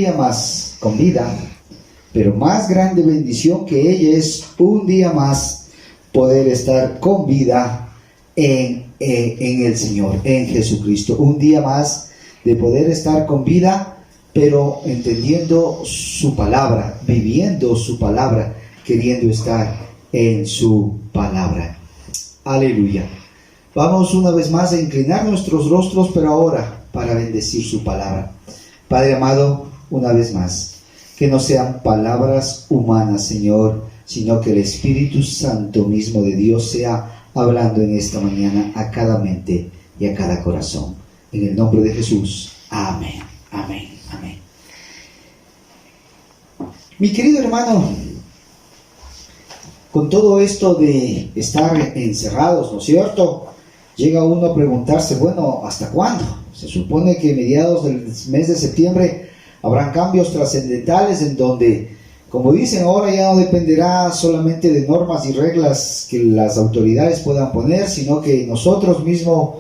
día más con vida, pero más grande bendición que ella es un día más poder estar con vida en el Señor, en Jesucristo. Un día más de poder estar con vida, pero entendiendo su palabra, viviendo su palabra, queriendo estar en su palabra. Aleluya. Vamos una vez más a inclinar nuestros rostros, pero ahora para bendecir su palabra. Padre amado, una vez más, que no sean palabras humanas, Señor, sino que el Espíritu Santo mismo de Dios sea hablando en esta mañana a cada mente y a cada corazón. En el nombre de Jesús. Amén, amén, amén. Mi querido hermano, con todo esto de estar encerrados, ¿no es cierto?, llega uno a preguntarse, bueno, ¿hasta cuándo? Se supone que mediados del mes de septiembre habrán cambios trascendentales en donde, como dicen, ahora ya no dependerá solamente de normas y reglas que las autoridades puedan poner, sino que nosotros mismos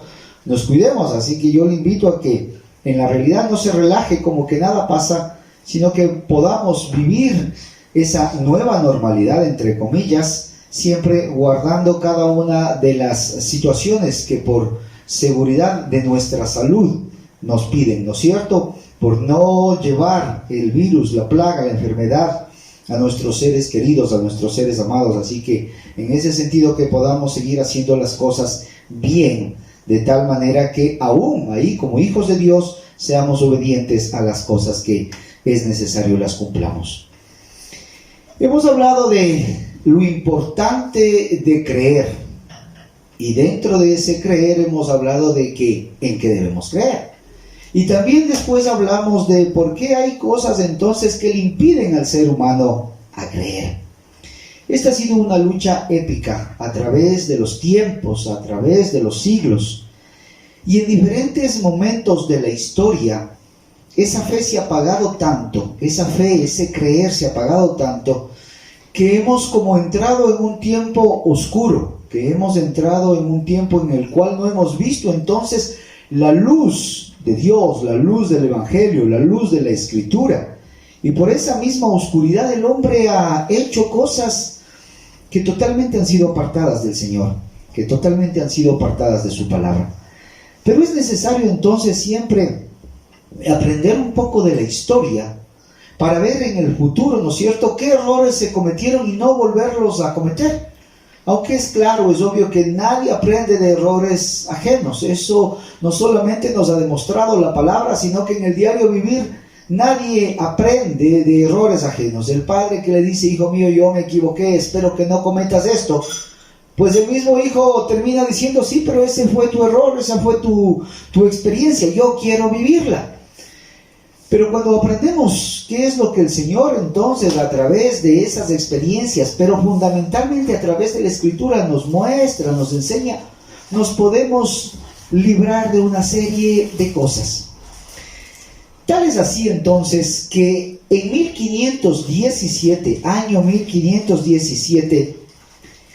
nos cuidemos. Así que yo le invito a que en la realidad no se relaje como que nada pasa, sino que podamos vivir esa nueva normalidad, entre comillas, siempre guardando cada una de las situaciones que por seguridad de nuestra salud nos piden, ¿no es cierto?, por no llevar el virus, la plaga, la enfermedad a nuestros seres queridos, a nuestros seres amados. Así que en ese sentido que podamos seguir haciendo las cosas bien, de tal manera que aún ahí como hijos de Dios seamos obedientes a las cosas que es necesario las cumplamos. Hemos hablado de lo importante de creer, y dentro de ese creer hemos hablado de que en qué debemos creer. Y también después hablamos de por qué hay cosas entonces que le impiden al ser humano a creer. Esta ha sido una lucha épica a través de los tiempos, a través de los siglos. Y en diferentes momentos de la historia, esa fe se ha apagado tanto, esa fe, ese creer se ha apagado tanto, que hemos como entrado en un tiempo oscuro, que hemos entrado en un tiempo en el cual no hemos visto entonces la luz de Dios, la luz del Evangelio, la luz de la Escritura. Y por esa misma oscuridad el hombre ha hecho cosas que totalmente han sido apartadas del Señor, que totalmente han sido apartadas de su palabra. Pero es necesario entonces siempre aprender un poco de la historia para ver en el futuro, ¿no es cierto?, qué errores se cometieron y no volverlos a cometer. Aunque es claro, es obvio que nadie aprende de errores ajenos. Eso no solamente nos ha demostrado la palabra, sino que en el diario vivir nadie aprende de errores ajenos. El padre que le dice, hijo mío, yo me equivoqué, espero que no cometas esto. Pues el mismo hijo termina diciendo, sí, pero ese fue tu error, esa fue tu experiencia, yo quiero vivirla. Pero cuando aprendemos qué es lo que el Señor entonces a través de esas experiencias, pero fundamentalmente a través de la Escritura nos muestra, nos enseña, nos podemos librar de una serie de cosas. Tal es así entonces que en 1517, año 1517,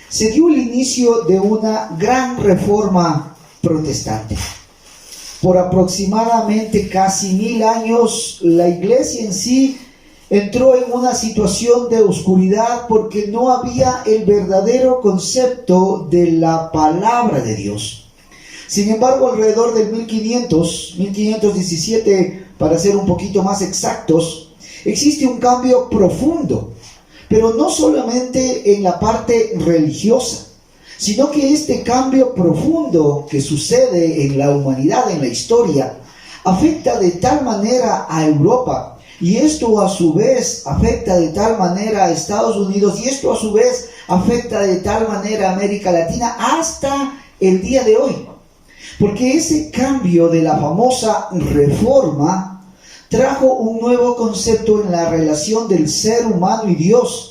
se dio el inicio de una gran reforma protestante. Por aproximadamente casi 1000 años, la iglesia en sí entró en una situación de oscuridad porque no había el verdadero concepto de la palabra de Dios. Sin embargo, alrededor del 1517, para ser un poquito más exactos, existe un cambio profundo, pero no solamente en la parte religiosa, sino que este cambio profundo que sucede en la humanidad, en la historia, afecta de tal manera a Europa, y esto a su vez afecta de tal manera a Estados Unidos, y esto a su vez afecta de tal manera a América Latina hasta el día de hoy. Porque ese cambio de la famosa reforma trajo un nuevo concepto en la relación del ser humano y Dios,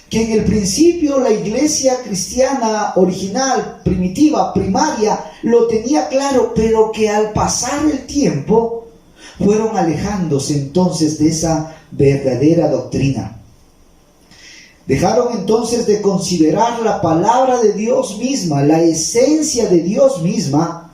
que en el principio la iglesia cristiana original, primitiva, primaria, lo tenía claro, pero que al pasar el tiempo fueron alejándose entonces de esa verdadera doctrina. Dejaron entonces de considerar la palabra de Dios misma, la esencia de Dios misma,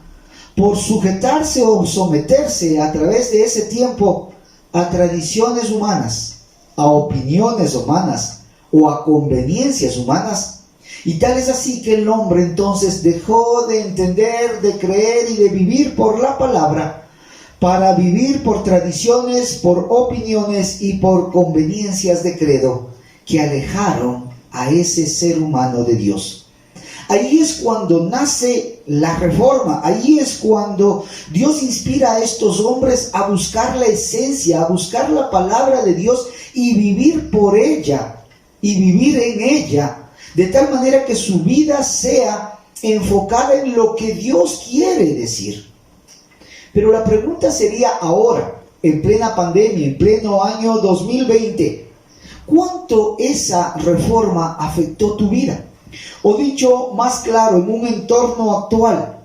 por sujetarse o someterse a través de ese tiempo a tradiciones humanas, a opiniones humanas o a conveniencias humanas. Y tal es así que el hombre entonces dejó de entender, de creer y de vivir por la palabra para vivir por tradiciones, por opiniones y por conveniencias de credo que alejaron a ese ser humano de Dios. Ahí es cuando nace la reforma, ahí es cuando Dios inspira a estos hombres a buscar la esencia, a buscar la palabra de Dios y vivir por ella y vivir en ella, de tal manera que su vida sea enfocada en lo que Dios quiere decir. Pero la pregunta sería ahora, en plena pandemia, en pleno año 2020, ¿cuánto esa reforma afectó tu vida? O dicho más claro, en un entorno actual,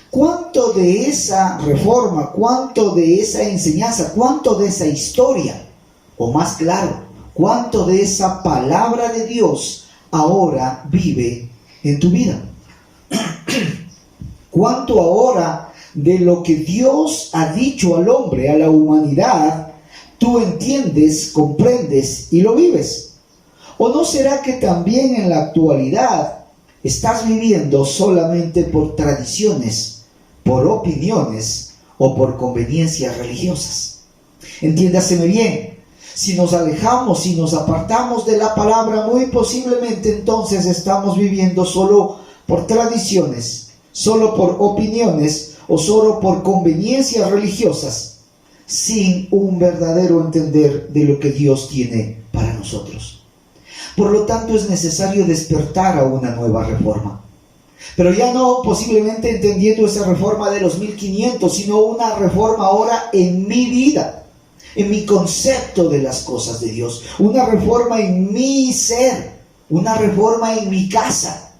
¿cuánto de esa reforma, cuánto de esa enseñanza, cuánto de esa historia, o más claro, cuánto de esa palabra de Dios ahora vive en tu vida? ¿Cuánto ahora de lo que Dios ha dicho al hombre, a la humanidad, tú entiendes, comprendes y lo vives? ¿O no será que también en la actualidad estás viviendo solamente por tradiciones, por opiniones o por conveniencias religiosas? Entiéndaseme bien, si nos alejamos, si nos apartamos de la palabra, muy posiblemente entonces estamos viviendo solo por tradiciones, solo por opiniones o solo por conveniencias religiosas, sin un verdadero entender de lo que Dios tiene para nosotros. Por lo tanto, es necesario despertar a una nueva reforma. Pero ya no posiblemente entendiendo esa reforma de los 1500, sino una reforma ahora en mi vida, en mi concepto de las cosas de Dios. Una reforma en mi ser, una reforma en mi casa.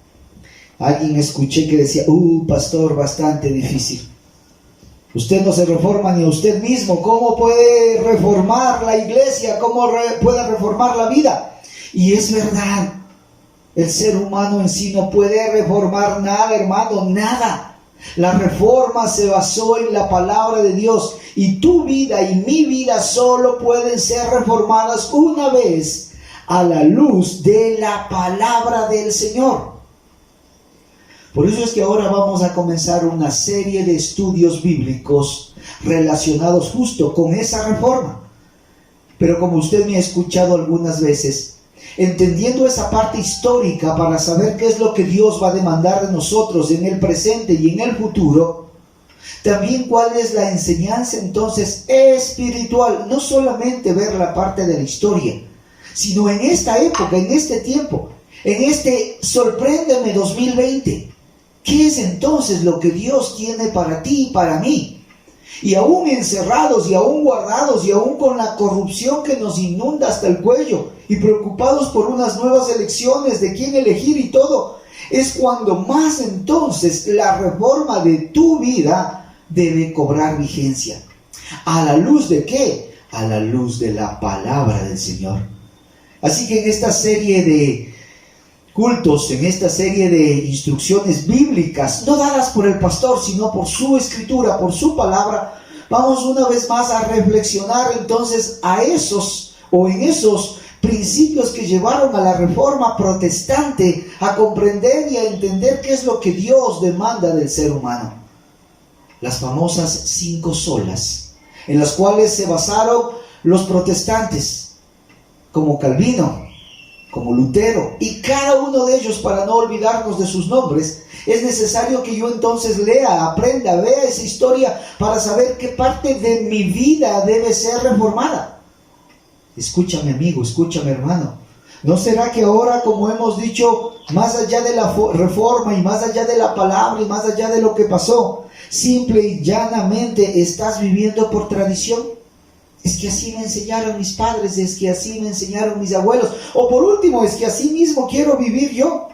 Alguien escuché que decía, pastor, bastante difícil. Usted no se reforma ni a usted mismo. ¿Cómo puede reformar la iglesia? ¿Cómo puede reformar la vida? Y es verdad, el ser humano en sí no puede reformar nada, hermano, nada. La reforma se basó en la palabra de Dios y tu vida y mi vida solo pueden ser reformadas una vez a la luz de la palabra del Señor. Por eso es que ahora vamos a comenzar una serie de estudios bíblicos relacionados justo con esa reforma. Pero como usted me ha escuchado algunas veces, entendiendo esa parte histórica para saber qué es lo que Dios va a demandar de nosotros en el presente y en el futuro, también cuál es la enseñanza entonces espiritual, no solamente ver la parte de la historia, sino en esta época, en este tiempo, en este sorpréndeme 2020, ¿qué es entonces lo que Dios tiene para ti y para mí? Y aún encerrados y aún guardados y aún con la corrupción que nos inunda hasta el cuello y preocupados por unas nuevas elecciones de quién elegir y todo, es cuando más entonces la reforma de tu vida debe cobrar vigencia. ¿A la luz de qué? A la luz de la palabra del Señor. Así que en esta serie de cultos, en esta serie de instrucciones bíblicas, no dadas por el pastor, sino por su escritura, por su palabra, vamos una vez más a reflexionar entonces en esos principios que llevaron a la reforma protestante a comprender y a entender qué es lo que Dios demanda del ser humano. Las famosas 5 solas, en las cuales se basaron los protestantes, como Calvino, como Lutero, y cada uno de ellos, para no olvidarnos de sus nombres, es necesario que yo entonces lea, aprenda, vea esa historia para saber qué parte de mi vida debe ser reformada. Escúchame, amigo, escúchame, hermano. ¿No será que ahora, como hemos dicho, más allá de la reforma y más allá de la palabra y más allá de lo que pasó, simple y llanamente estás viviendo por tradición? Es que así me enseñaron mis padres, es que así me enseñaron mis abuelos. O por último, es que así mismo quiero vivir yo.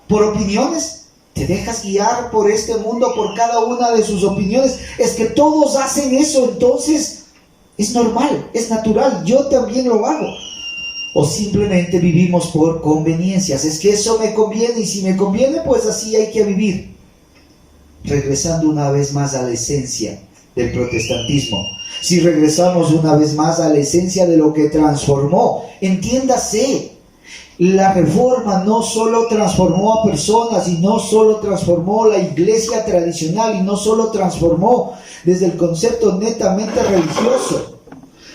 ¿Por opiniones? ¿Te dejas guiar por este mundo, por cada una de sus opiniones? Es que todos hacen eso, entonces es normal, es natural, yo también lo hago. O simplemente vivimos por conveniencias. Es que eso me conviene y si me conviene, pues así hay que vivir. Regresando una vez más a la esencia del protestantismo. Si regresamos una vez más a la esencia de lo que transformó, entiéndase, la reforma no solo transformó a personas y no solo transformó la iglesia tradicional y no solo transformó desde el concepto netamente religioso,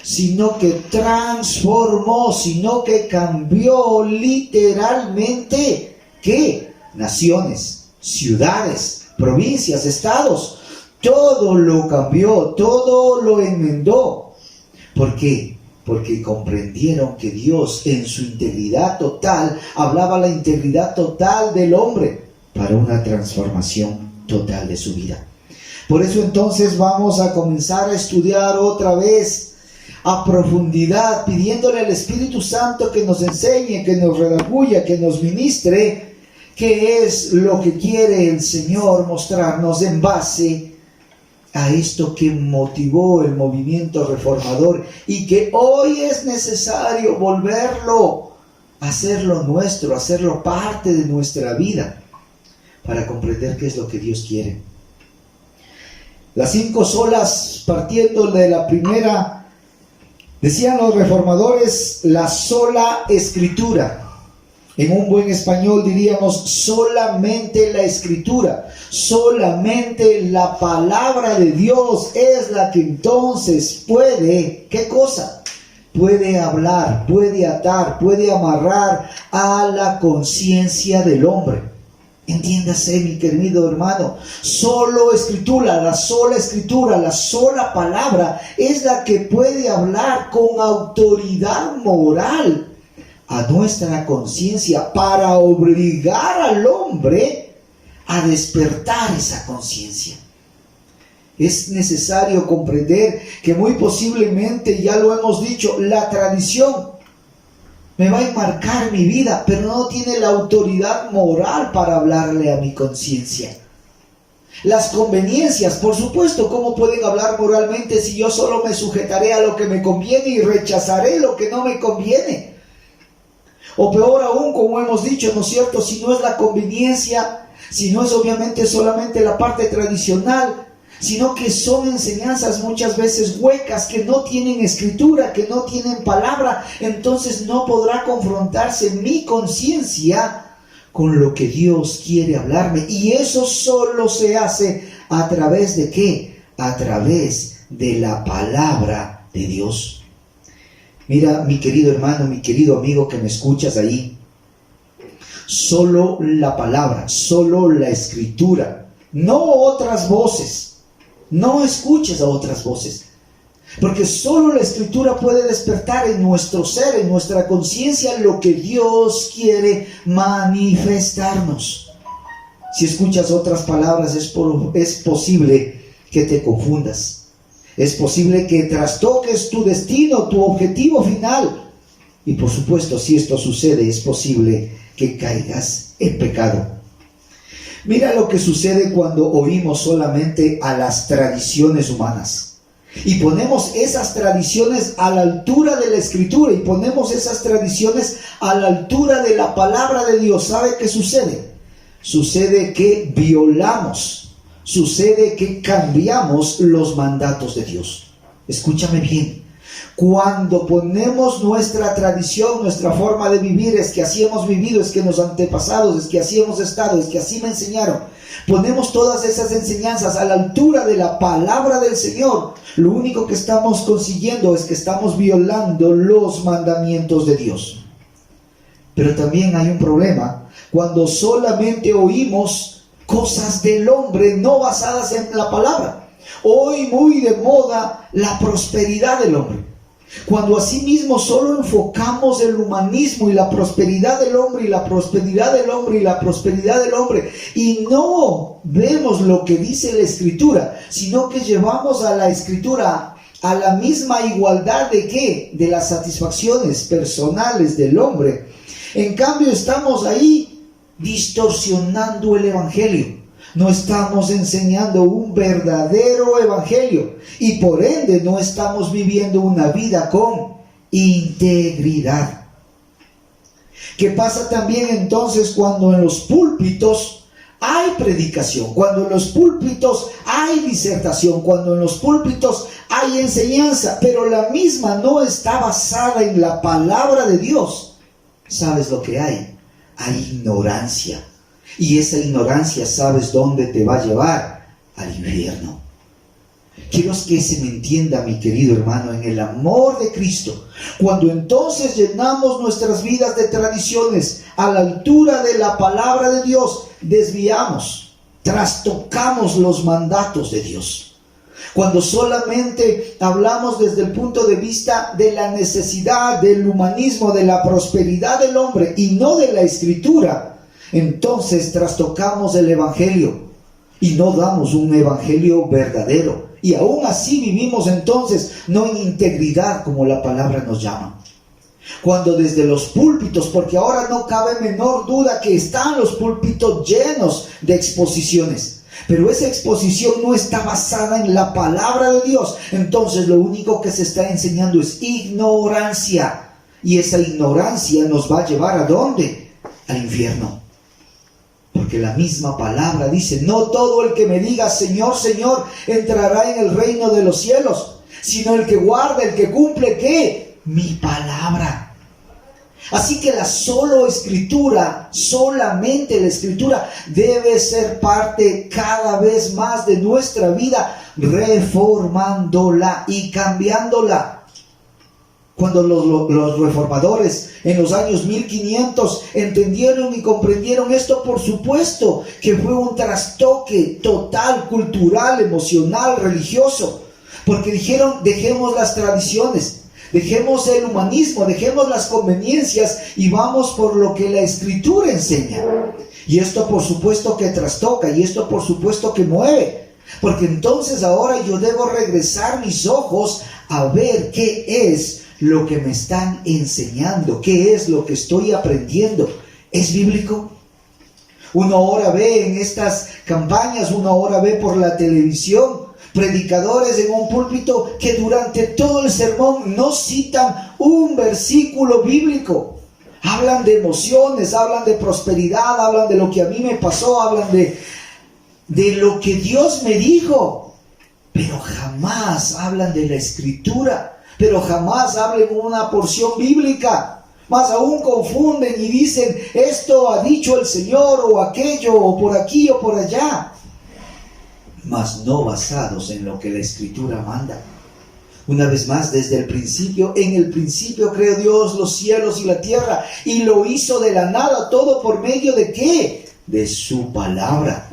sino que transformó, sino que cambió literalmente, ¿qué? Naciones, ciudades, provincias, estados, todo lo cambió, todo lo enmendó. ¿Por qué? Porque comprendieron que Dios en su integridad total hablaba la integridad total del hombre para una transformación total de su vida. Por eso entonces vamos a comenzar a estudiar otra vez a profundidad, pidiéndole al Espíritu Santo que nos enseñe, que nos redarguya, que nos ministre qué es lo que quiere el Señor mostrarnos en base a esto que motivó el movimiento reformador y que hoy es necesario volverlo, hacerlo nuestro, hacerlo parte de nuestra vida para comprender qué es lo que Dios quiere. Las 5 solas, partiendo de la primera, decían los reformadores, la sola escritura. En un buen español diríamos solamente la escritura, solamente la palabra de Dios es la que entonces puede, ¿qué cosa? Puede hablar, puede atar, puede amarrar a la conciencia del hombre. Entiéndase, mi querido hermano, solo escritura, la sola palabra es la que puede hablar con autoridad moral a nuestra conciencia para obligar al hombre a despertar esa conciencia. Es necesario comprender que muy posiblemente, ya lo hemos dicho, la tradición me va a enmarcar mi vida, pero no tiene la autoridad moral para hablarle a mi conciencia. Las conveniencias, por supuesto, ¿cómo pueden hablar moralmente si yo solo me sujetaré a lo que me conviene y rechazaré lo que no me conviene? O peor aún, como hemos dicho, ¿no es cierto? Si no es la conveniencia, si no es obviamente solamente la parte tradicional, sino que son enseñanzas muchas veces huecas, que no tienen escritura, que no tienen palabra, entonces no podrá confrontarse mi conciencia con lo que Dios quiere hablarme. Y eso solo se hace a través de ¿qué? A través de la palabra de Dios. Mira, mi querido hermano, mi querido amigo que me escuchas ahí, solo la palabra, solo la escritura, no otras voces, no escuches a otras voces, porque solo la escritura puede despertar en nuestro ser, en nuestra conciencia, lo que Dios quiere manifestarnos. Si escuchas otras palabras, es posible que te confundas. Es posible que trastoques tu destino, tu objetivo final. Y por supuesto, si esto sucede, es posible que caigas en pecado. Mira lo que sucede cuando oímos solamente a las tradiciones humanas. Y ponemos esas tradiciones a la altura de la Escritura. Y ponemos esas tradiciones a la altura de la palabra de Dios. ¿Sabe qué sucede? Sucede que violamos. Sucede que cambiamos los mandatos de Dios. Escúchame bien. Cuando ponemos nuestra tradición, nuestra forma de vivir, es que así hemos vivido, es que los antepasados, es que así hemos estado, es que así me enseñaron. Ponemos todas esas enseñanzas a la altura de la palabra del Señor. Lo único que estamos consiguiendo es que estamos violando los mandamientos de Dios. Pero también hay un problema cuando solamente oímos cosas del hombre no basadas en la palabra. Hoy muy de moda la prosperidad del hombre. Cuando asimismo solo enfocamos el humanismo y la prosperidad del hombre y la prosperidad del hombre y la prosperidad del hombre y no vemos lo que dice la Escritura, sino que llevamos a la Escritura a la misma igualdad de ¿qué? De las satisfacciones personales del hombre. En cambio estamos ahí distorsionando el evangelio. No estamos enseñando un verdadero evangelio y por ende no estamos viviendo una vida con integridad. ¿Qué pasa también entonces cuando en los púlpitos hay predicación, cuando en los púlpitos hay disertación, cuando en los púlpitos hay enseñanza, pero la misma no está basada en la palabra de Dios, ¿sabes lo que hay? Hay ignorancia. Y esa ignorancia, ¿sabes dónde te va a llevar? Al infierno. Quiero que se me entienda, mi querido hermano, en el amor de Cristo. Cuando entonces llenamos nuestras vidas de tradiciones a la altura de la palabra de Dios, desviamos, trastocamos los mandatos de Dios. Cuando solamente hablamos desde el punto de vista de la necesidad, del humanismo, de la prosperidad del hombre y no de la Escritura, entonces trastocamos el Evangelio y no damos un Evangelio verdadero. Y aún así vivimos entonces no en integridad, como la palabra nos llama. Cuando desde los púlpitos, porque ahora no cabe menor duda que están los púlpitos llenos de exposiciones, pero esa exposición no está basada en la palabra de Dios, entonces lo único que se está enseñando es ignorancia. Y esa ignorancia nos va a llevar ¿a dónde? Al infierno. Porque la misma palabra dice, no todo el que me diga Señor, Señor, entrará en el reino de los cielos, sino el que guarda, el que cumple, ¿qué? Mi palabra. Así que la solamente la Escritura debe ser parte cada vez más de nuestra vida, reformándola y cambiándola. Cuando los reformadores en los años 1500 entendieron y comprendieron esto, por supuesto que fue un trastoque total, cultural, emocional, religioso. Porque dijeron, dejemos las tradiciones, dejemos el humanismo, dejemos las conveniencias y vamos por lo que la Escritura enseña. Y esto por supuesto que trastoca, y esto por supuesto que mueve. Porque entonces ahora yo debo regresar mis ojos a ver qué es lo que me están enseñando, qué es lo que estoy aprendiendo. ¿Es bíblico? Uno ahora ve en estas campañas, uno ahora ve por la televisión predicadores en un púlpito que durante todo el sermón no citan un versículo bíblico. Hablan de emociones, hablan de prosperidad, hablan de lo que a mí me pasó, hablan de lo que Dios me dijo, pero jamás hablan de la Escritura. Pero jamás hablen una porción bíblica. Más aún confunden y dicen, esto ha dicho el Señor, o aquello, o por aquí, o por allá. Mas no basados en lo que la Escritura manda. Una vez más, desde el principio, en el principio creó Dios los cielos y la tierra, y lo hizo de la nada, todo por medio de ¿qué? De su palabra.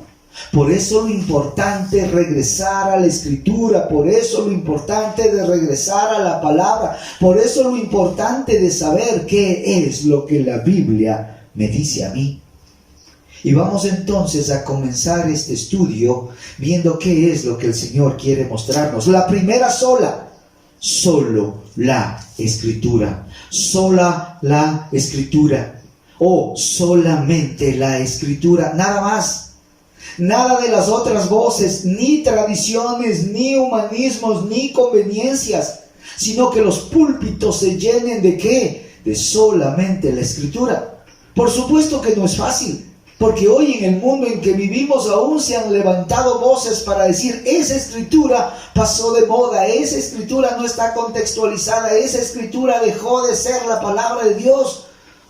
Por eso lo importante es regresar a la Escritura, por eso lo importante de regresar a la palabra, por eso lo importante de saber qué es lo que la Biblia me dice a mí. Y vamos entonces a comenzar este estudio viendo qué es lo que el Señor quiere mostrarnos. La primera solo la Escritura, sola la Escritura, o solamente la Escritura, nada más. Nada de las otras voces, ni tradiciones, ni humanismos, ni conveniencias, sino que los púlpitos se llenen ¿de qué? De solamente la Escritura. Por supuesto que no es fácil, porque hoy en el mundo en que vivimos aún se han levantado voces para decir, esa Escritura pasó de moda, esa Escritura no está contextualizada, esa Escritura dejó de ser la palabra de Dios.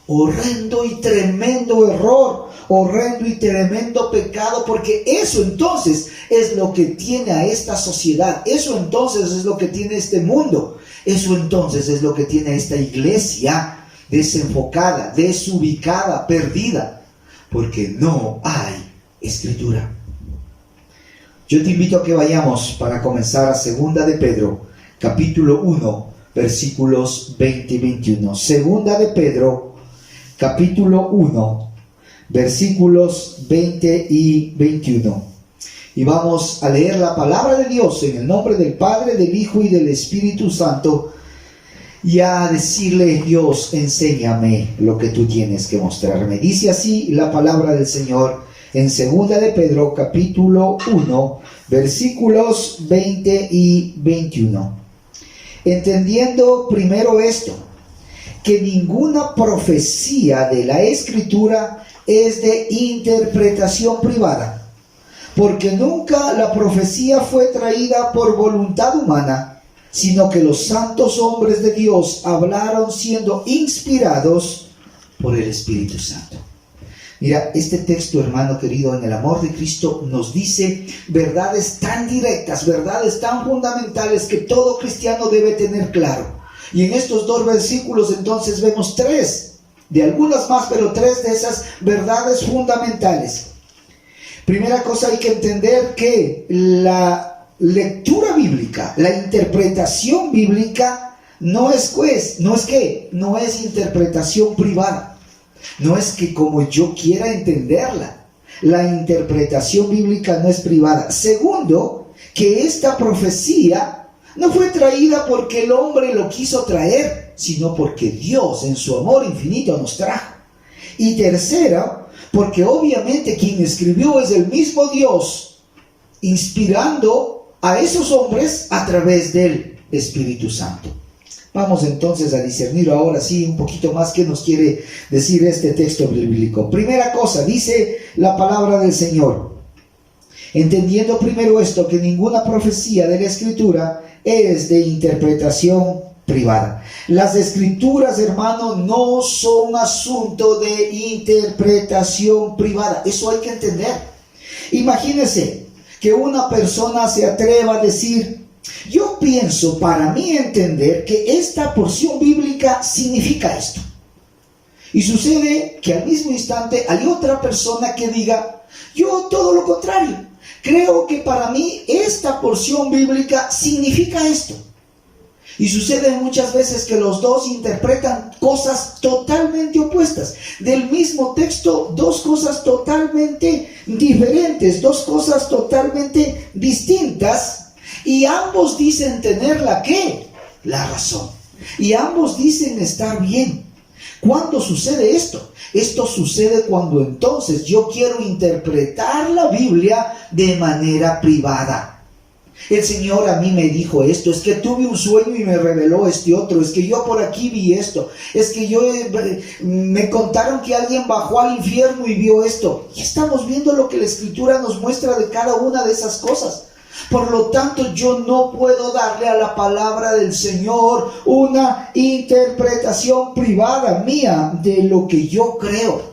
Horrendo y tremendo error, horrendo y tremendo pecado, porque eso entonces es lo que tiene a esta sociedad, eso entonces es lo que tiene este mundo, eso entonces es lo que tiene esta iglesia desenfocada, desubicada, perdida, porque no hay Escritura. Yo te invito a que vayamos para comenzar a 2 de Pedro, capítulo 1, versículos 20 y 21. 2 de Pedro, capítulo 1, versículos 20 y 21. Y vamos a leer la palabra de Dios en el nombre del Padre, del Hijo y del Espíritu Santo, y a decirle, Dios, enséñame lo que tú tienes que mostrarme. Dice así la palabra del Señor en 2 de Pedro, capítulo 1, versículos 20 y 21. Entendiendo primero esto, que ninguna profecía de la Escritura es de interpretación privada, porque nunca la profecía fue traída por voluntad humana, sino que los santos hombres de Dios hablaron siendo inspirados por el Espíritu Santo. Mira, este texto, hermano querido, en el amor de Cristo nos dice verdades tan directas, verdades tan fundamentales que todo cristiano debe tener claro. Y en estos 2 versículos entonces vemos 3, de algunas más, pero 3 de esas verdades fundamentales. Primera cosa, hay que entender que la lectura bíblica, la interpretación bíblica no es interpretación privada. No es que como yo quiera entenderla. La interpretación bíblica no es privada. Segundo, que esta profecía no fue traída porque el hombre lo quiso traer, sino porque Dios en su amor infinito nos trajo. Y tercero, porque obviamente quien escribió es el mismo Dios, inspirando a esos hombres a través del Espíritu Santo. Vamos entonces a discernir ahora sí un poquito más qué nos quiere decir este texto bíblico. Primera cosa, dice la palabra del Señor. Entendiendo primero esto, que ninguna profecía de la Escritura es de interpretación privada. Las Escrituras, hermano, no son asunto de interpretación privada. Eso hay que entender. Imagínense que una persona se atreva a decir: yo pienso, para mí entender, que esta porción bíblica significa esto. Y sucede que al mismo instante hay otra persona que diga: yo todo lo contrario, creo que para mí esta porción bíblica significa esto. Y sucede muchas veces que los dos interpretan cosas totalmente opuestas. Del mismo texto, 2 cosas totalmente diferentes, 2 cosas totalmente distintas. Y ambos dicen tener la razón. Y ambos dicen estar bien. ¿Cuándo sucede esto? Esto sucede cuando entonces yo quiero interpretar la Biblia de manera privada. El Señor a mí me dijo esto, es que tuve un sueño y me reveló este otro, es que yo por aquí vi esto, es que me contaron que alguien bajó al infierno y vio esto. Y estamos viendo lo que la Escritura nos muestra de cada una de esas cosas. Por lo tanto, yo no puedo darle a la palabra del Señor una interpretación privada mía de lo que yo creo.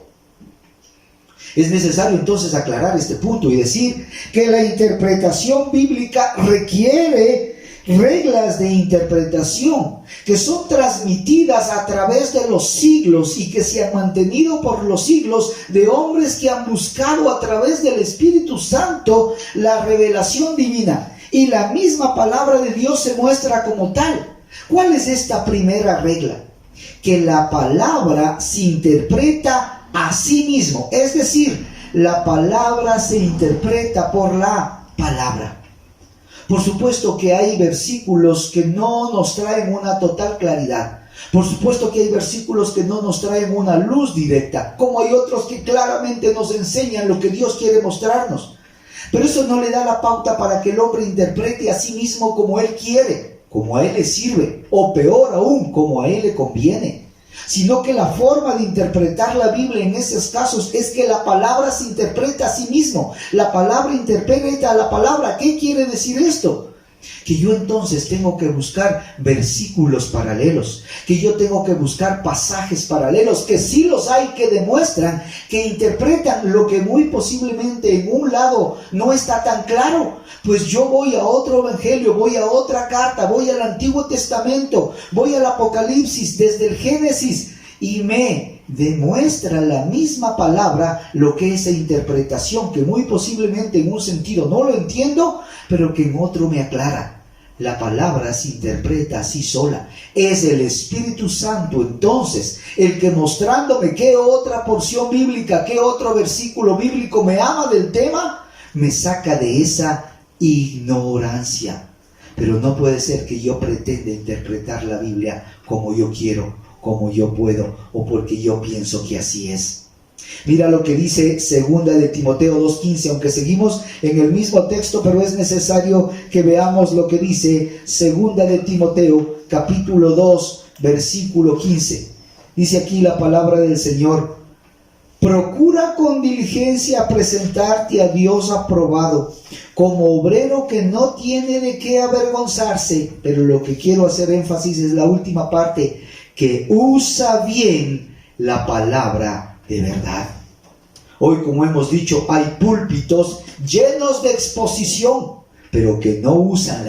Es necesario entonces aclarar este punto y decir que la interpretación bíblica requiere reglas de interpretación que son transmitidas a través de los siglos y que se han mantenido por los siglos de hombres que han buscado a través del Espíritu Santo la revelación divina, y la misma palabra de Dios se muestra como tal. ¿Cuál es esta primera regla? Que la palabra se interpreta a sí mismo, es decir, la palabra se interpreta por la palabra. Por supuesto que hay versículos que no nos traen una total claridad. Por supuesto que hay versículos que no nos traen una luz directa, como hay otros que claramente nos enseñan lo que Dios quiere mostrarnos. Pero eso no le da la pauta para que el hombre interprete a sí mismo como él quiere, como a él le sirve, o peor aún, como a él le conviene. Sino que la forma de interpretar la Biblia en esos casos es que la palabra se interpreta a sí mismo. La palabra interpreta a la palabra. ¿Qué quiere decir esto? Que yo entonces tengo que buscar versículos paralelos, que yo tengo que buscar pasajes paralelos, que sí los hay, que demuestran, que interpretan lo que muy posiblemente en un lado no está tan claro. Pues yo voy a otro evangelio, voy a otra carta, voy al Antiguo Testamento, voy al Apocalipsis, desde el Génesis, y me demuestra la misma palabra lo que es esa interpretación, que muy posiblemente en un sentido no lo entiendo, pero que en otro me aclara. La palabra se interpreta así sola. Es el Espíritu Santo entonces el que, mostrándome qué otra porción bíblica, qué otro versículo bíblico me ama del tema, me saca de esa ignorancia. Pero no puede ser que yo pretenda interpretar la Biblia como yo quiero, como yo puedo, o porque yo pienso que así es. Mira lo que dice 2 de Timoteo 2:15, aunque seguimos en el mismo texto, pero es necesario que veamos lo que dice 2 de Timoteo capítulo 2 versículo 15. Dice aquí la palabra del Señor: Procura con diligencia presentarte a Dios aprobado, como obrero que no tiene de qué avergonzarse. Pero lo que quiero hacer énfasis es la última parte, que usa bien la palabra de verdad. Hoy, como hemos dicho, hay púlpitos llenos de exposición, pero que no usan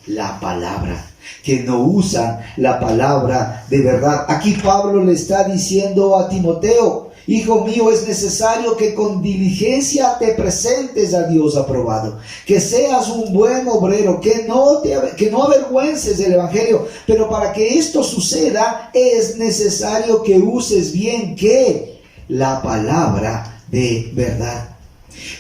la palabra. Que no usan la palabra de verdad. Aquí Pablo le está diciendo a Timoteo: hijo mío, es necesario que con diligencia te presentes a Dios aprobado, que seas un buen obrero, que no avergüences el evangelio. Pero para que esto suceda es necesario que uses bien la palabra de verdad.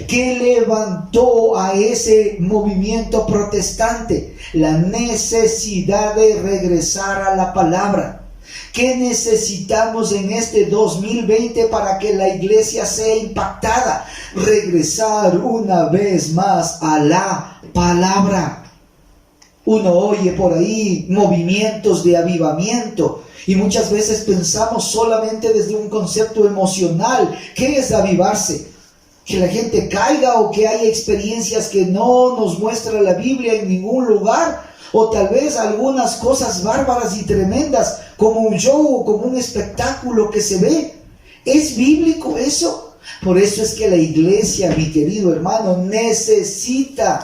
¿Qué levantó a ese movimiento protestante? La necesidad de regresar a la palabra. ¿Qué necesitamos en este 2020 para que la iglesia sea impactada? Regresar una vez más a la palabra. Uno oye por ahí movimientos de avivamiento y muchas veces pensamos solamente desde un concepto emocional. ¿Qué es avivarse? Que la gente caiga o que haya experiencias que no nos muestra la Biblia en ningún lugar, o tal vez algunas cosas bárbaras y tremendas como un show o como un espectáculo que se ve. ¿Es bíblico eso? Por eso es que la iglesia, mi querido hermano, necesita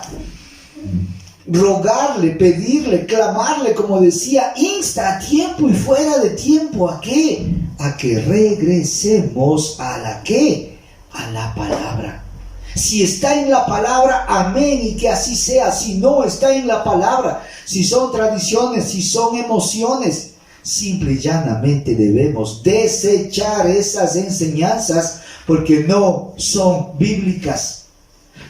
rogarle, pedirle, clamarle, como decía, insta a tiempo y fuera de tiempo. ¿A qué? A que regresemos a la palabra. Si está en la palabra, amén, y que así sea. Si no está en la palabra, si son tradiciones, si son emociones, simple y llanamente debemos desechar esas enseñanzas porque no son bíblicas.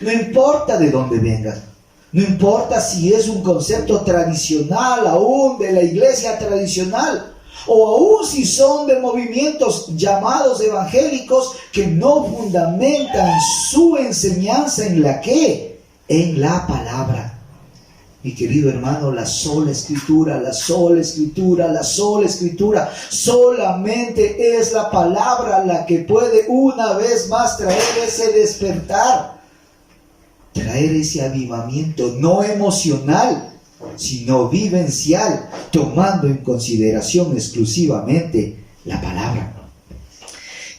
No importa de dónde vengan, no importa si es un concepto tradicional aún de la iglesia tradicional, o aún si son de movimientos llamados evangélicos que no fundamentan su enseñanza en la palabra. Mi querido hermano, la sola escritura, solamente es la palabra la que puede una vez más traer ese despertar, traer ese avivamiento, no emocional, sino vivencial, tomando en consideración exclusivamente la palabra.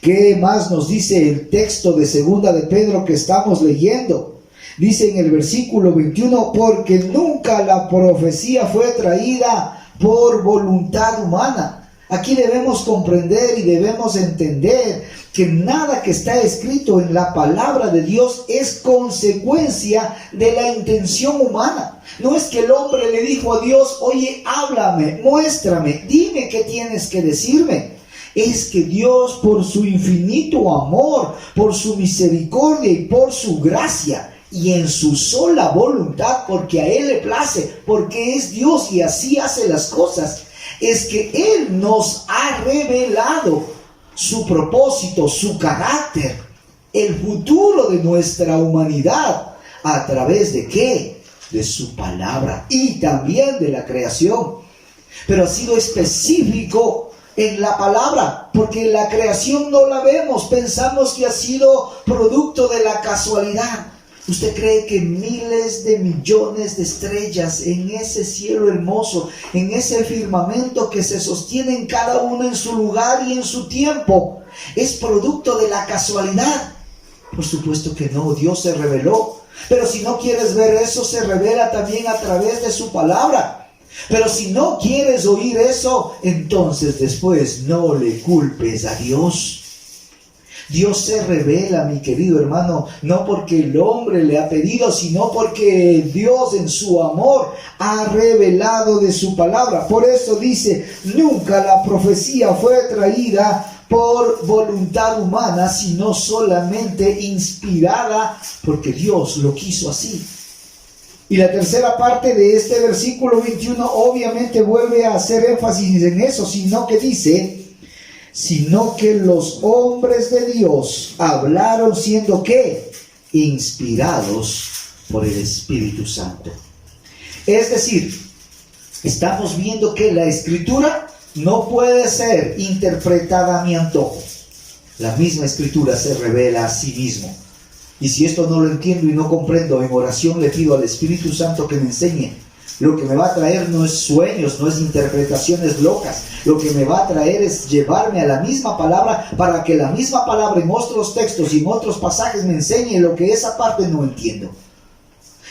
¿Qué más nos dice el texto de segunda de Pedro que estamos leyendo? Dice en el versículo 21, porque nunca la profecía fue traída por voluntad humana. Aquí debemos comprender y debemos entender que nada que está escrito en la palabra de Dios es consecuencia de la intención humana. No es que el hombre le dijo a Dios: oye, háblame, muéstrame, dime qué tienes que decirme. Es que Dios, por su infinito amor, por su misericordia y por su gracia, y en su sola voluntad, porque a Él le place, porque es Dios y así hace las cosas, es que Él nos ha revelado su propósito, su carácter, el futuro de nuestra humanidad, ¿a través de qué? De su palabra y también de la creación. Pero ha sido específico en la palabra, porque en la creación no la vemos, pensamos que ha sido producto de la casualidad. ¿Usted cree que miles de millones de estrellas en ese cielo hermoso, en ese firmamento que se sostienen cada uno en su lugar y en su tiempo, es producto de la casualidad? Por supuesto que no, Dios se reveló. Pero si no quieres ver eso, se revela también a través de su palabra. Pero si no quieres oír eso, entonces después no le culpes a Dios. Dios se revela, mi querido hermano, no porque el hombre le ha pedido, sino porque Dios en su amor ha revelado de su palabra. Por eso dice, nunca la profecía fue traída por voluntad humana, sino solamente inspirada porque Dios lo quiso así. Y la tercera parte de este versículo 21 obviamente vuelve a hacer énfasis en eso, sino que dice, sino que los hombres de Dios hablaron siendo ¿qué? Inspirados por el Espíritu Santo. Es decir, estamos viendo que la Escritura no puede ser interpretada a mi antojo. La misma Escritura se revela a sí mismo. Y si esto no lo entiendo y no comprendo, en oración le pido al Espíritu Santo que me enseñe. Lo que me va a traer no es sueños, no es interpretaciones locas. Lo que me va a traer es llevarme a la misma palabra, para que la misma palabra en otros textos y en otros pasajes me enseñe lo que esa parte no entiendo.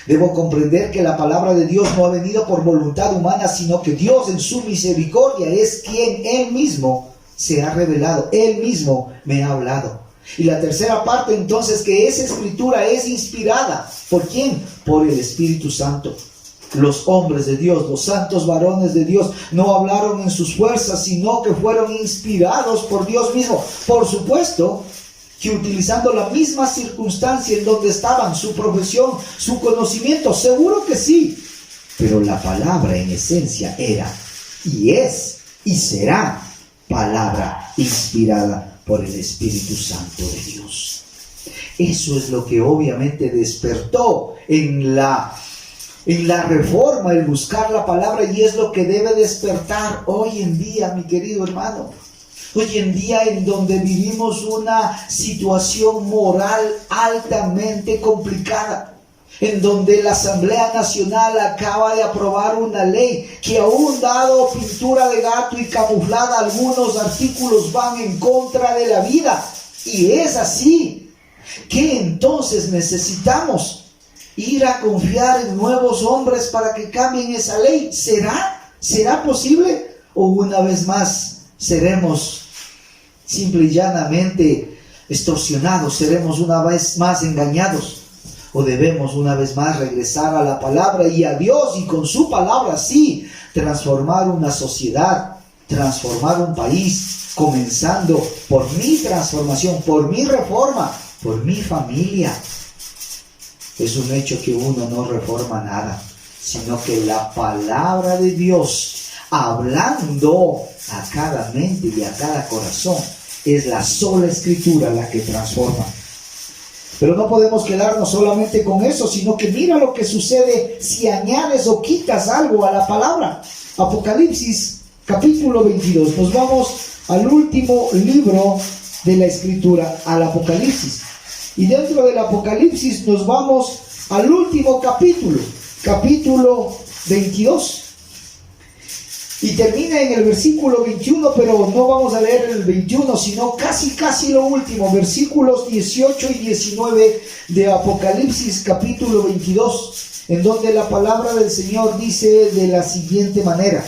Debo comprender que la palabra de Dios no ha venido por voluntad humana, sino que Dios en su misericordia es quien Él mismo se ha revelado. Él mismo me ha hablado. Y la tercera parte entonces, que esa Escritura es inspirada. ¿Por quién? Por el Espíritu Santo. Los hombres de Dios, los santos varones de Dios, no hablaron en sus fuerzas, sino que fueron inspirados por Dios mismo. Por supuesto que utilizando la misma circunstancia en donde estaban, su profesión, su conocimiento, seguro que sí. Pero la palabra en esencia era, y es, y será palabra inspirada por el Espíritu Santo de Dios. Eso es lo que obviamente despertó en la reforma, el buscar la palabra, y es lo que debe despertar hoy en día, mi querido hermano. Hoy en día, en donde vivimos una situación moral altamente complicada, en donde la Asamblea Nacional acaba de aprobar una ley que, aún dado pintura de gato y camuflada, algunos artículos van en contra de la vida. Y es así que entonces necesitamos ir a confiar en nuevos hombres para que cambien esa ley. ¿Será posible? ¿O una vez más seremos simple y llanamente extorsionados? ¿Seremos una vez más engañados? ¿O debemos una vez más regresar a la palabra y a Dios, y con su palabra sí transformar una sociedad, transformar un país, comenzando por mi transformación, por mi reforma, por mi familia? Es un hecho que uno no reforma nada, sino que la palabra de Dios, hablando a cada mente y a cada corazón, es la sola Escritura la que transforma. Pero no podemos quedarnos solamente con eso, sino que mira lo que sucede si añades o quitas algo a la palabra. Apocalipsis capítulo 22. Nos vamos al último libro de la Escritura, al Apocalipsis. Y dentro del Apocalipsis nos vamos al último capítulo, capítulo 22. Y termina en el versículo 21, pero no vamos a leer el 21, sino casi lo último, versículos 18 y 19 de Apocalipsis capítulo 22, en donde la palabra del Señor dice de la siguiente manera: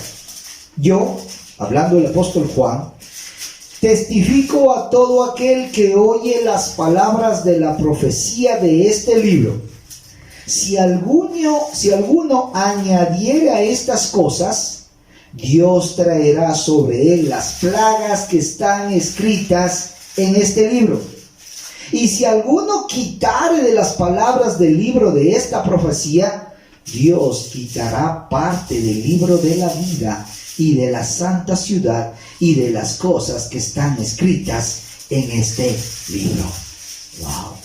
yo, hablando el apóstol Juan, testifico a todo aquel que oye las palabras de la profecía de este libro. Si alguno añadiere a estas cosas, Dios traerá sobre él las plagas que están escritas en este libro. Y si alguno quitare de las palabras del libro de esta profecía, Dios quitará parte del libro de la vida y de la santa ciudad y de las cosas que están escritas en este libro. Wow.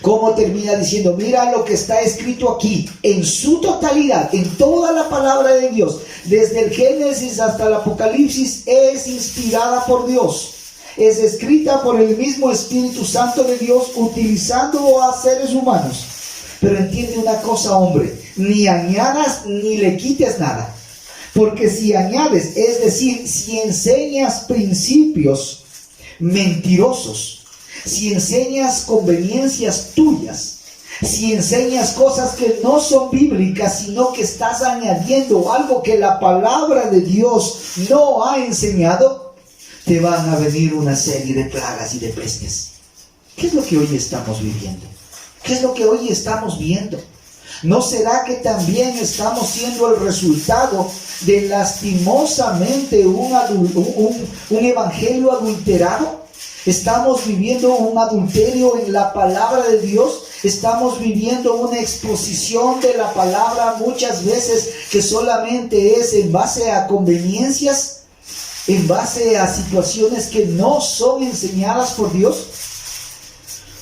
¿Cómo termina diciendo? Mira lo que está escrito aquí, en su totalidad, en toda la palabra de Dios, desde el Génesis hasta el Apocalipsis, es inspirada por Dios. Es escrita por el mismo Espíritu Santo de Dios, utilizando a seres humanos. Pero entiende una cosa, hombre, ni añadas ni le quites nada. Porque si añades, es decir, si enseñas principios mentirosos, si enseñas conveniencias tuyas, si enseñas cosas que no son bíblicas, sino que estás añadiendo algo que la palabra de Dios no ha enseñado, te van a venir una serie de plagas y de pestes. ¿Qué es lo que hoy estamos viviendo? ¿Qué es lo que hoy estamos viendo? ¿No será que también estamos siendo el resultado de lastimosamente un evangelio adulterado? ¿Estamos viviendo un adulterio en la palabra de Dios? ¿Estamos viviendo una exposición de la palabra muchas veces que solamente es en base a conveniencias, en base a situaciones que no son enseñadas por Dios?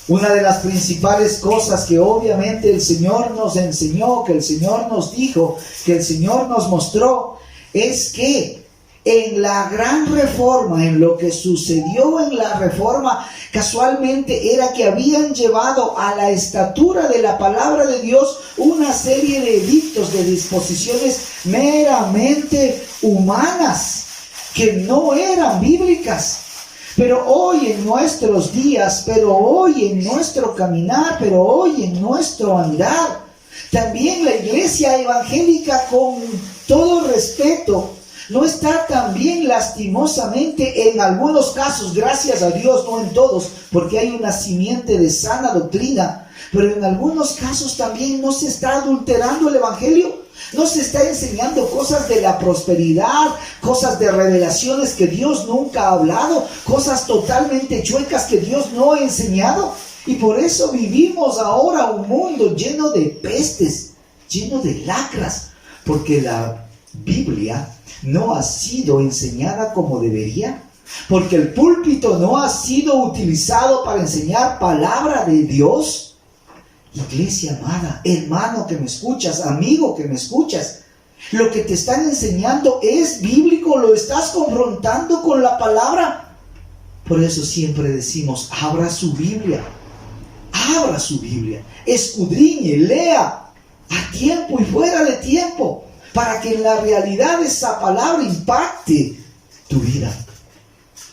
Una de las principales cosas que obviamente el Señor nos enseñó, que el Señor nos dijo, que el Señor nos mostró, es que En la gran reforma, en lo que sucedió en la reforma, casualmente era que habían llevado a la estatura de la palabra de Dios una serie de edictos, de disposiciones meramente humanas, que no eran bíblicas. Pero hoy en nuestros días, pero hoy en nuestro caminar, pero hoy en nuestro andar, también la iglesia evangélica, con todo respeto, no está también lastimosamente en algunos casos, gracias a Dios, no en todos, porque hay una simiente de sana doctrina, pero en algunos casos también no se está adulterando el evangelio, no se está enseñando cosas de la prosperidad, cosas de revelaciones que Dios nunca ha hablado, cosas totalmente chuecas que Dios no ha enseñado. Y por eso vivimos ahora un mundo lleno de pestes, lleno de lacras, porque la Biblia no ha sido enseñada como debería, porque el púlpito no ha sido utilizado para enseñar palabra de Dios. Iglesia amada, hermano que me escuchas, amigo que me escuchas, lo que te están enseñando es bíblico, lo estás confrontando con la palabra. Por eso siempre decimos, abra su Biblia, escudriñe, lea a tiempo y fuera de tiempo, para que en la realidad esa palabra impacte tu vida.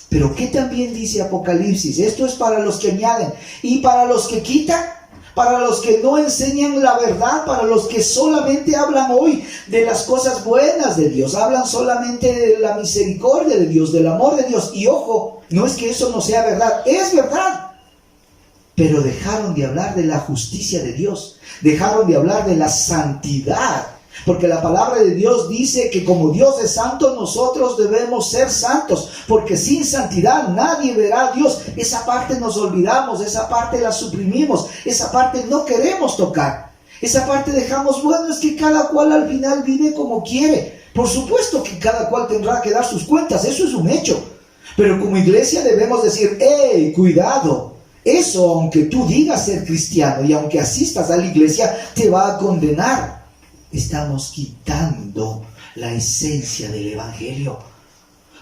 Pero ¿qué también dice Apocalipsis? Esto es para los que añaden y para los que quitan, para los que no enseñan la verdad, para los que solamente hablan hoy de las cosas buenas de Dios, hablan solamente de la misericordia de Dios, del amor de Dios. Y ojo, no es que eso no sea verdad, es verdad. Pero dejaron de hablar de la justicia de Dios, dejaron de hablar de la santidad. Porque la palabra de Dios dice que como Dios es santo, nosotros debemos ser santos. Porque sin santidad nadie verá a Dios. Esa parte nos olvidamos, esa parte la suprimimos, esa parte no queremos tocar. Esa parte dejamos, bueno, es que cada cual al final vive como quiere. Por supuesto que cada cual tendrá que dar sus cuentas, eso es un hecho. Pero como iglesia debemos decir, ¡hey, cuidado! Eso, aunque tú digas ser cristiano y aunque asistas a la iglesia, te va a condenar. Estamos quitando la esencia del evangelio.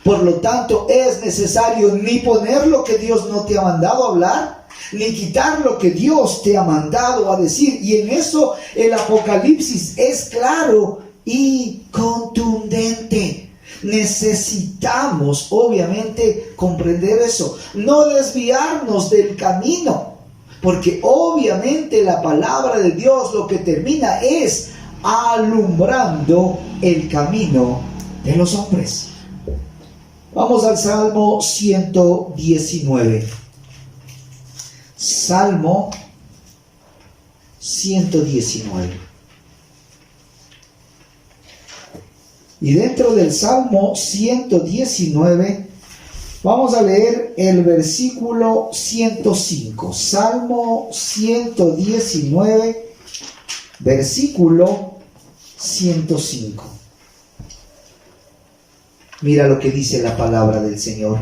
Por lo tanto, es necesario ni poner lo que Dios no te ha mandado a hablar, ni quitar lo que Dios te ha mandado a decir. Y en eso el Apocalipsis es claro y contundente. Necesitamos, obviamente, comprender eso. No desviarnos del camino, porque obviamente la palabra de Dios lo que termina es alumbrando el camino de los hombres. Vamos al Salmo 119. Salmo 119. Y dentro del Salmo 119 vamos a leer el versículo 105. Salmo 119, versículo 105. Mira lo que dice la palabra del Señor.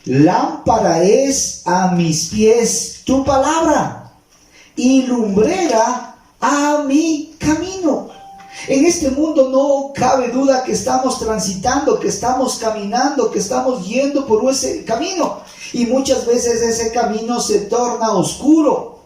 Lámpara es a mis pies tu palabra y lumbrera a mi camino. En este mundo no cabe duda que estamos transitando, que estamos caminando, que estamos yendo por ese camino. Y muchas veces ese camino se torna oscuro,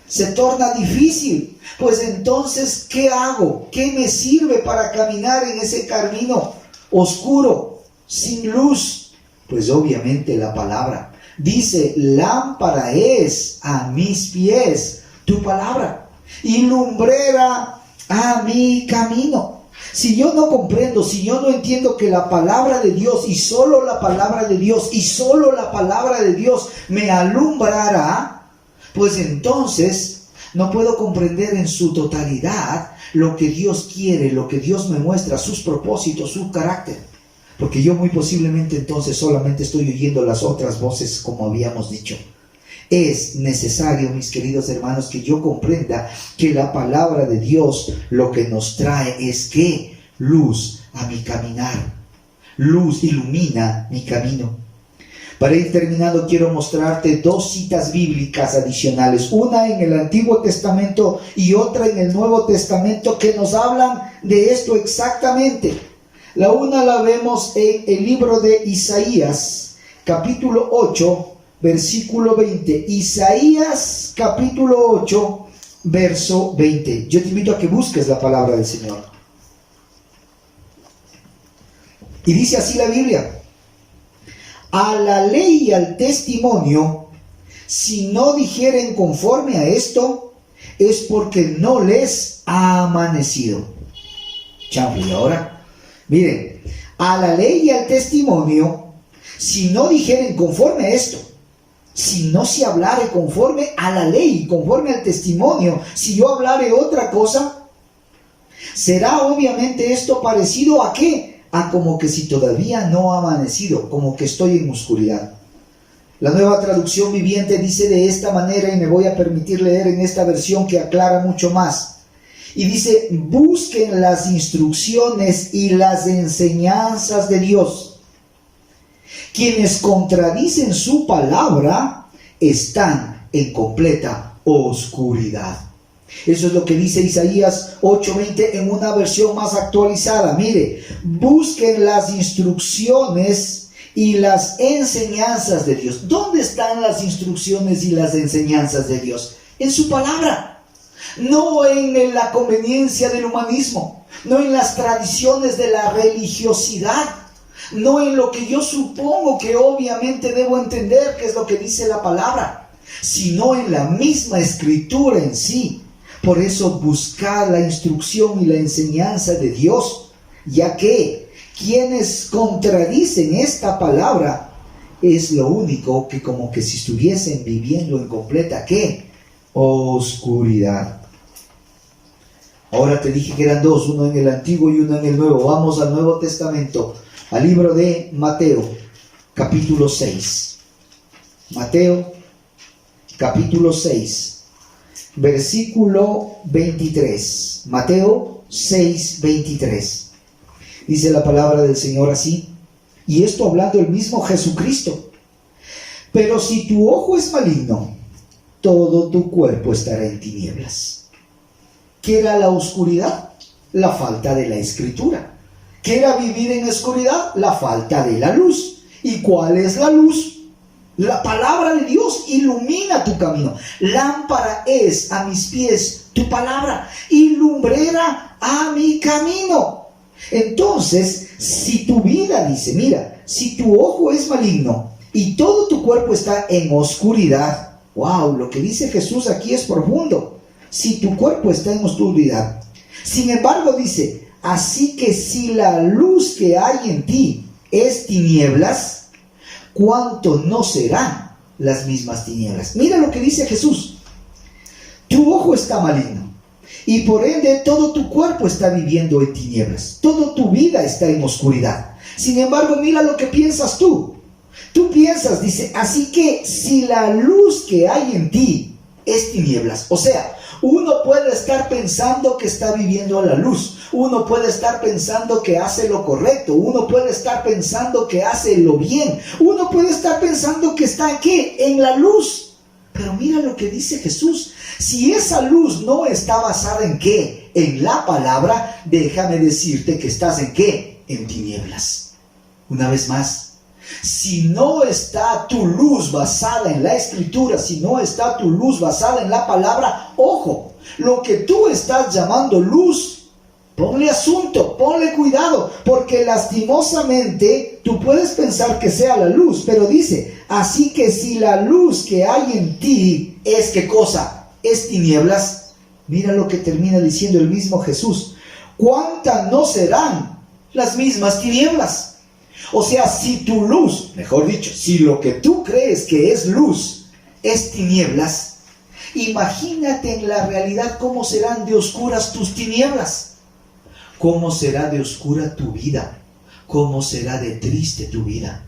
se torna difícil. Pues entonces, ¿qué hago? ¿Qué me sirve para caminar en ese camino oscuro, sin luz? Pues obviamente la palabra. Dice, lámpara es a mis pies tu palabra y lumbrera a mi camino. Si yo no comprendo, si yo no entiendo que la palabra de Dios y solo la palabra de Dios y solo la palabra de Dios me alumbrará, pues entonces no puedo comprender en su totalidad lo que Dios quiere, lo que Dios me muestra, sus propósitos, su carácter. Porque yo muy posiblemente entonces solamente estoy oyendo las otras voces, como habíamos dicho. Es necesario, mis queridos hermanos, que yo comprenda que la palabra de Dios lo que nos trae es que luz a mi caminar. Luz ilumina mi camino. Para ir terminando, quiero mostrarte dos citas bíblicas adicionales. Una en el Antiguo Testamento y otra en el Nuevo Testamento que nos hablan de esto exactamente. La una la vemos en el libro de Isaías, capítulo 8, versículo 20. Isaías, capítulo 8, verso 20. Yo te invito a que busques la palabra del Señor. Y dice así la Biblia: a la ley y al testimonio, si no dijeren conforme a esto, es porque no les ha amanecido. Chanfle, y ahora, miren, a la ley y al testimonio, si no dijeren conforme a esto, si no se hablare conforme a la ley, conforme al testimonio, si yo hablare otra cosa, será obviamente esto parecido a ¿qué? A como que si todavía no ha amanecido, como que estoy en oscuridad. La Nueva Traducción Viviente dice de esta manera, y me voy a permitir leer en esta versión que aclara mucho más. Y dice: busquen las instrucciones y las enseñanzas de Dios. Quienes contradicen su palabra están en completa oscuridad. Eso es lo que dice Isaías 8:20 en una versión más actualizada. Mire, busquen las instrucciones y las enseñanzas de Dios. ¿Dónde están las instrucciones y las enseñanzas de Dios? En su palabra. No en la conveniencia del humanismo, no en las tradiciones de la religiosidad, no en lo que yo supongo que obviamente debo entender que es lo que dice la palabra, sino en la misma escritura en sí. Por eso buscar la instrucción y la enseñanza de Dios, ya que quienes contradicen esta palabra es lo único que como que si estuviesen viviendo en completa ¿qué? Oscuridad. Ahora te dije que eran dos, uno en el Antiguo y uno en el Nuevo. Vamos al Nuevo Testamento, al libro de Mateo, capítulo 6. Mateo, capítulo 6, versículo 23. Mateo 6, 23. Dice la palabra del Señor así, y esto hablando el mismo Jesucristo: pero si tu ojo es maligno, todo tu cuerpo estará en tinieblas. ¿Qué era la oscuridad? La falta de la escritura. ¿Qué era vivir en oscuridad? La falta de la luz. ¿Y cuál es la luz? La palabra de Dios ilumina tu camino. Lámpara es a mis pies tu palabra y lumbrera a mi camino. Entonces, si tu vida, dice, mira, si tu ojo es maligno y todo tu cuerpo está en oscuridad, wow, lo que dice Jesús aquí es profundo. Si tu cuerpo está en oscuridad, sin embargo dice, así que si la luz que hay en ti es tinieblas, ¿cuánto no serán las mismas tinieblas? Mira lo que dice Jesús: tu ojo está maligno y por ende todo tu cuerpo está viviendo en tinieblas, toda tu vida está en oscuridad. Sin embargo, mira lo que piensas tú. Tú piensas, dice, así que si la luz que hay en ti es tinieblas, o sea, uno puede estar pensando que está viviendo a la luz, uno puede estar pensando que hace lo correcto, uno puede estar pensando que hace lo bien, uno puede estar pensando que está aquí en la luz. Pero mira lo que dice Jesús: si esa luz no está basada en ¿qué? En la palabra, déjame decirte que estás en ¿qué? En tinieblas. Una vez más, si no está tu luz basada en la escritura, si no está tu luz basada en la palabra, ojo, lo que tú estás llamando luz, ponle asunto, ponle cuidado, porque lastimosamente tú puedes pensar que sea la luz, pero dice, así que si la luz que hay en ti es ¿qué cosa? Es tinieblas. Mira lo que termina diciendo el mismo Jesús: ¿cuántas no serán las mismas tinieblas? O sea, si tu luz, mejor dicho, si lo que tú crees que es luz es tinieblas, imagínate en la realidad cómo serán de oscuras tus tinieblas, cómo será de oscura tu vida, cómo será de triste tu vida.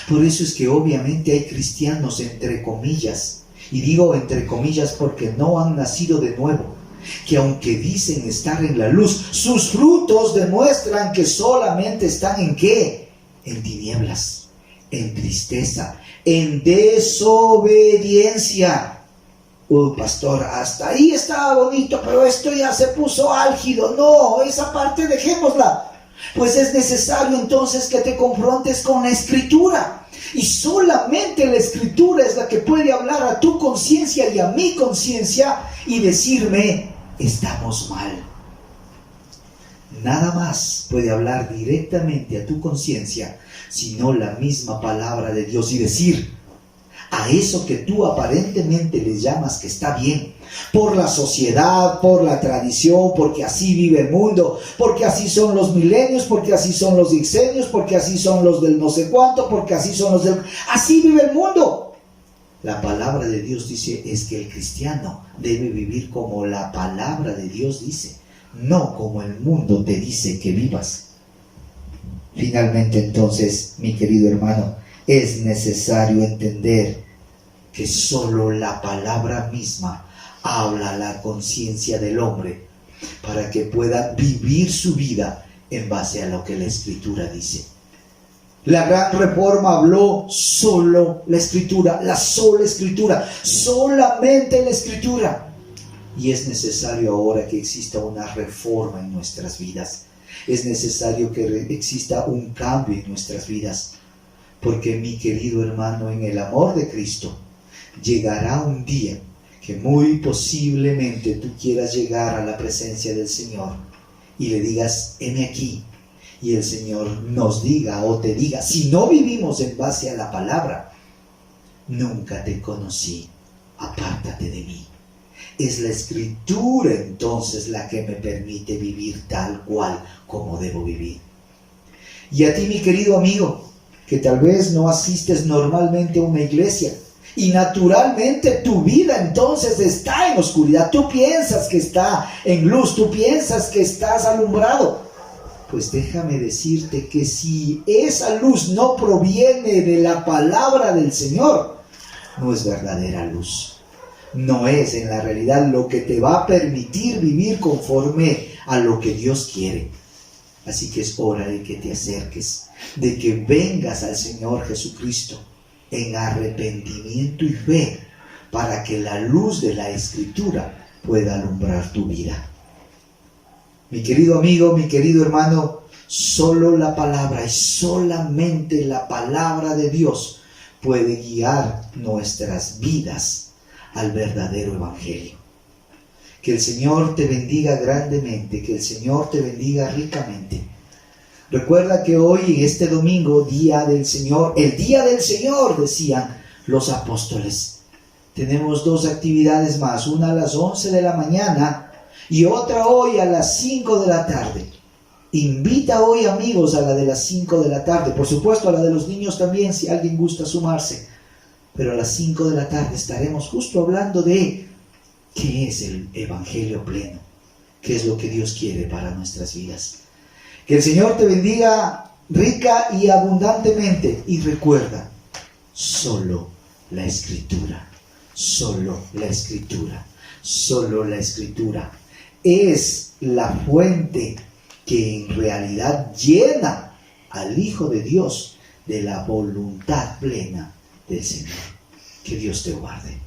Por eso es que obviamente hay cristianos, entre comillas, y digo entre comillas porque no han nacido de nuevo, que aunque dicen estar en la luz, sus frutos demuestran que solamente están ¿en qué? En tinieblas, en tristeza, en desobediencia. Pastor, hasta ahí estaba bonito, pero esto ya se puso álgido. No, esa parte dejémosla. Pues es necesario entonces que te confrontes con la Escritura. Y solamente la Escritura es la que puede hablar a tu conciencia y a mi conciencia y decirme, estamos mal. Nada más puede hablar directamente a tu conciencia, sino la misma palabra de Dios, y decir a eso que tú aparentemente le llamas que está bien, por la sociedad, por la tradición, porque así vive el mundo, porque así son los milenios, porque así son los dixenios, porque así son los del no sé cuánto, porque así son los del... Así vive el mundo. La palabra de Dios dice es que el cristiano debe vivir como la palabra de Dios dice, no como el mundo te dice que vivas. Finalmente entonces, mi querido hermano, es necesario entender que solo la palabra misma habla a la conciencia del hombre para que pueda vivir su vida en base a lo que la Escritura dice. La Gran Reforma habló solo la Escritura, la sola Escritura, solamente la Escritura. Y es necesario ahora que exista una reforma en nuestras vidas. Es necesario que exista un cambio en nuestras vidas. Porque mi querido hermano, en el amor de Cristo, llegará un día que muy posiblemente tú quieras llegar a la presencia del Señor y le digas, heme aquí, y el Señor nos diga o te diga, si no vivimos en base a la palabra, nunca te conocí, apártate de mí. Es la Escritura entonces la que me permite vivir tal cual como debo vivir. Y a ti, mi querido amigo, que tal vez no asistes normalmente a una iglesia y naturalmente tu vida entonces está en oscuridad, tú piensas que está en luz, tú piensas que estás alumbrado, pues déjame decirte que si esa luz no proviene de la palabra del Señor, no es verdadera luz, no es en la realidad lo que te va a permitir vivir conforme a lo que Dios quiere. Así que es hora de que te acerques, de que vengas al Señor Jesucristo en arrepentimiento y fe, para que la luz de la Escritura pueda alumbrar tu vida. Mi querido amigo, mi querido hermano, solo la palabra y solamente la palabra de Dios puede guiar nuestras vidas al verdadero evangelio. Que el Señor te bendiga grandemente, que el Señor te bendiga ricamente. Recuerda que hoy, este domingo, día del Señor, el día del Señor, decían los apóstoles. Tenemos dos actividades más, una a las 11 de la mañana y otra hoy a las 5 de la tarde. Invita hoy, amigos, a la de las 5 de la tarde. Por supuesto, a la de los niños también, si alguien gusta sumarse. Pero a las 5 de la tarde estaremos justo hablando de ¿qué es el evangelio pleno? ¿Qué es lo que Dios quiere para nuestras vidas? Que el Señor te bendiga rica y abundantemente. Y recuerda, solo la Escritura, solo la Escritura, solo la Escritura es la fuente que en realidad llena al Hijo de Dios de la voluntad plena del Señor. Que Dios te guarde.